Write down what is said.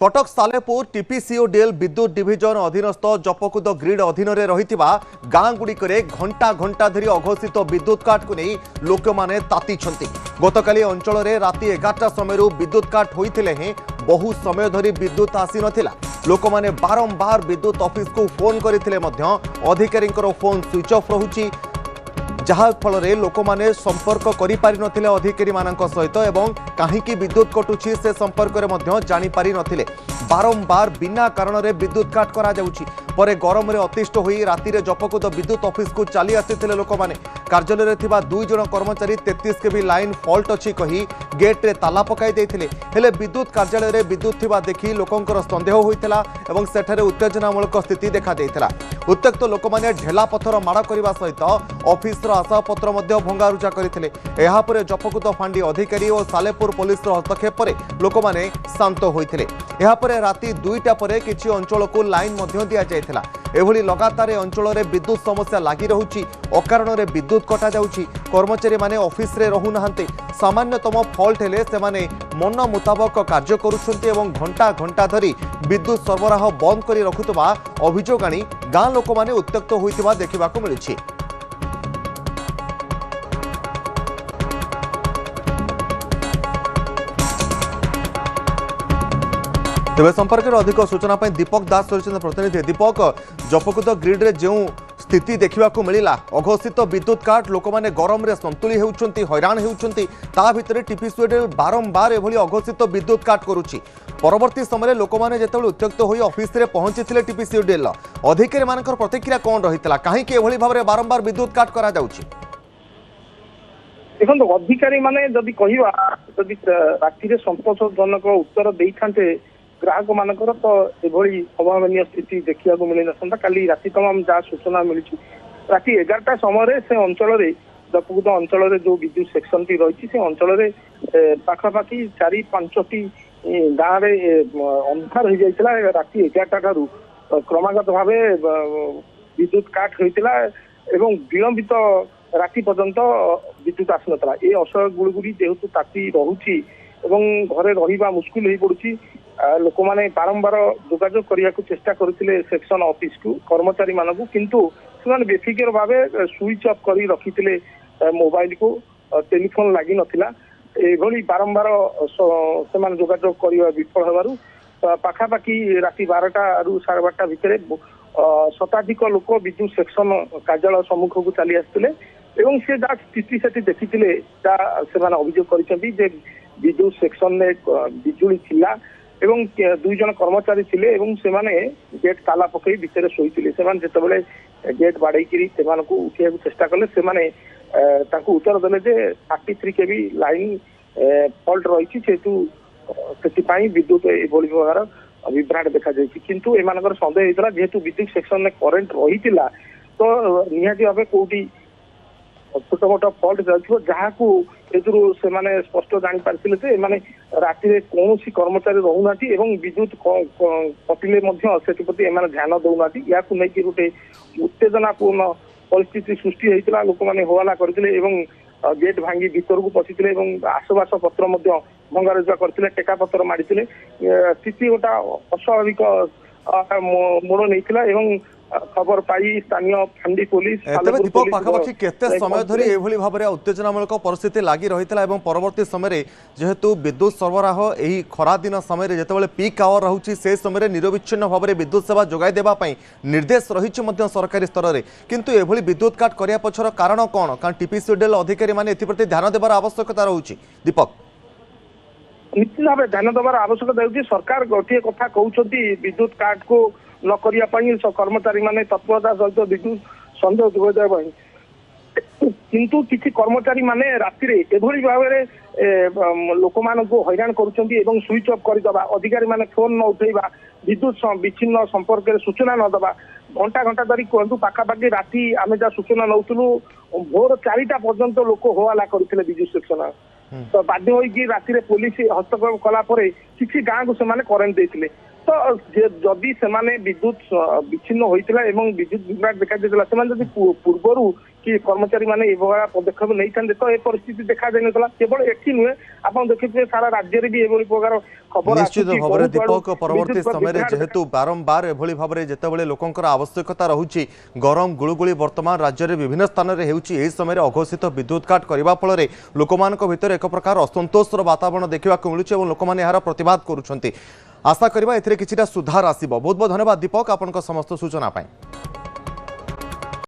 Cuttack Salepur TPCODL विद्युत division अधीनस्थ जपकुद grid अधीन रही गाँ गुड़िक घंटा घंटा धरी अघोषित विद्युत काट को नहीं लोक मैंने ताती गतकाली अंचल में राति 11टा समय विद्युत काट होते हैं बहु समय धरी विद्युत आसी नथिला लोक मैंने बारंबार विद्युत ऑफिस को फोन करथिले मध्य अधिकारी फोन स्विच ऑफ रहुची जहाँ फल लोक मैंने संपर्क कर अधिकारी सहित एवं कहीं विद्युत कटुची से संपर्क में जापारी नथिले बारंबार बिना कारण में विद्युत काट करा जाउची परे गरम रे अतिष्ठ होई राति रे जपकुद विद्युत ऑफिस को चली आसीथिले लोक माने कार्यालय रे थिबा 2 जण कर्मचारी 33 केवी लाइन फॉल्ट अछि कही गेट रे ताला पकाई देथिले हेले विद्युत कार्यालय रे विद्युत थिबा देखि लोकंकर संदेह होइतला एवं सेठारे उत्तेजनामूलक स्थिति देखा देइतला उत्त्यक्त लोक माने ढेला पत्थर माड़ करबा सहित ऑफिस रो आशापत्र मध्य भंगारुजा करथिले एहा परे जपकुद फांडी अधिकारी और सालेपुर पुलिस रो हस्तक्षेप परे लोक माने शांत होइथिले एहा परे राति 2टा परे किछि अंचल को लाइन मध्य दिया जायथिला एभली लगातार अंचल में विद्युत समस्या लगी रहुची अकारण में विद्युत कटा जाउची कर्मचारी माने ऑफिस रे रहु नहंते सामान्यतम फॉल्ट हेले से माने मन मुताबक कार्य करुछंती एवं घंटा घंटा धरी विद्युत सरबराह बंद करी रखुतबा अभियोग आनी गाँ लोक माने उत्त्यक्त होइतिबा देखिबाकू मिलुछि। तेज संपर्क में अधिक सूचना दीपक दास प्रतिनिधि दीपक जपकुद ग्रिड रे जो स्थिति देखा मिला अघोषित विद्युत काट लोक मैंने गरम रे संतुली होउछंती हैरान होउछंती ता भितर टीपीसीओडीएल बारंबार एभली अघोषित विद्युत काट करुछि परवर्ती समय लोक मैंने जेतेबेले उत्त्यक्त होई ऑफिस रे पहुंचीथिले टीपीसीओडीएल अधिकारी मानकर प्रतिक्रिया कौन रहितला कहीं के एभली भाबरे बारंबार विद्युत काट करा जाउछि देखो अधिकारी माने जदि कहिबा जदि राति रे संतोषजनक उत्तर देइथांते ग्राहक मानकर तो एभली अभावनीय स्थिति देखा मिल ना काली राति तमाम जहाँ सूचना मिली राति 11टा समय से अंचल जपकुद अंचल जो विद्युत सेक्शन टी रही से अंचल पाखापाखि 4-5टी गाँव अंधार हो जाता राति 11टा ठारू क्रमागत भाव विद्युत काट होता एवं विलंबित राति पर्यंत विद्युत आसनता ये असह्य गुड़गुड़ी जेहेतु ताती रोची एवं घरे रहिबा मुस्किल हो पड़ुछि लोक मैंने बारंबार जोगाजोग करने को चेष्टा करते सेक्शन ऑफिस को कर्मचारी मानक किंतु से बेफिकर भाव स्विच ऑफ कर रखी मोबाइल को टेलीफोन लगी नथिला एभली बारंबार से जोगाजोग करने विफल होबारु पाखापाखि राति 12टा रु 12:30 भितर शताधिक लोक विद्युत सेक्शन कार्यालय सम्मुख को चली आसते एवं से जहाँ स्थिति से देखी से अभियोग कर विद्युत सेक्शन में बिजुली थिला एवं 2 जण कर्मचारी थिले एवं से माने गेट ताला पकई भितर सोईथिले से माने जेतेबेले गेट बाड़ेकिरी से माने को उठिया चेष्टा कले से माने ताकू उत्तर देले जे 33 केवी लाइन फॉल्ट रही जेतु सेति पई विद्युत एभली प्रकार विभ्राट देखा जायछि किंतु एमानकर संदेह हेतला जेतु विद्युत सेक्शन में करंट रहितिला तो निहाती भाबे कोठी छोट मोट फल्ट जाऊ जहाँ से स्पष्ट जापारे राति कौन कर्मचारी रोना विद्युत कटिले से ध्यान दौना या गोटे उत्तेजनापूर्ण परिस्थिति सृष्टि होता लोक मैंने होवाला करते गेट भांगी भीतर को पशिले आसबास पत्र भंगारुजा करते टेका पत्र मारी स्थिति गोटा अस्वाभाविक मोड़ नहीं खबर पाई स्थानीय फांडी पुलिस दीपक पाखापाखि केते समय धरी एभली भाबरे उत्तेजनामूलक परिस्थिति लागी रहितला एवं परवर्ती समय जेहेतु विद्युत सरबराह एही खरा दिन समय जेतेबेले पीक आवर रहउची से समय निरविच्छिन्न भाबरे विद्युत सेवा जोगाई देबा पई निर्देश रहिछि मध्य सरकारी स्तर रे किंतु एभली विद्युत काट करिया पछर कारण कोन कारण टीपीसीओडीएल अधिकारी माने एथि प्रति ध्यान देबार आवश्यकता रहउची दीपक निश्चित भाव ध्यान देवार आवश्यकता होती सरकार गोटे कथा कहते विद्युत काट को न करने कर्मचारी माने तत्परता सहित विद्युत संदेह दूर किंतु किसी कर्मचारी माने राति एभली भाव लोक मान हैरान करुँच स्विच ऑफ करदे अधिकारी माने फोन न उठेबा विद्युत विच्छिन्न संपर्क सूचना न दबा घंटा घंटा धरी कहतु पाखापाखि राति आम जहाँ सूचना नौलु भोर 4टा पर्यंत लोक होवाला करते विद्युत सेक्शन तो बाध्य होगी राति पुलिस हस्तक्षेप कलापर किसी गाँव को से करेन्ट देते तो जदि से विद्युत विच्छिन्न होता विद्युत विभ्राट देखा पूर्वर कि कर्मचारी माने एभलिया पदक्षेप नहीं था तो ए परिस्थिति देखा जाय नथला केवल एठी नुहे आपण देखिथे सारा राज्य रे भी एभली प्रकार खबर निश्चित आସୁଛି, भाव में बहुत आड़ू दीपक परवर्ती विद्युत समय विभ्राट जेहेतु बारंबार एभली भाव में जितेबाला लोकंकर आवश्यकता रहुछि गरम गुळुगुळी वर्तमान राज्य में विभिन्न स्थान में हेउछि एही समय अघोषित विद्युत काट करबा फल लोकमानक भितर एक प्रकार असंतोषर वातावरण देखा मिलुछि और लोक माने यार प्रतिवाद करुछंती। आशा करबा एथिरे किछिटा सुधार आसीबो। बहुत बहुत धन्यवाद दीपक आपनक समस्त सूचना पाई।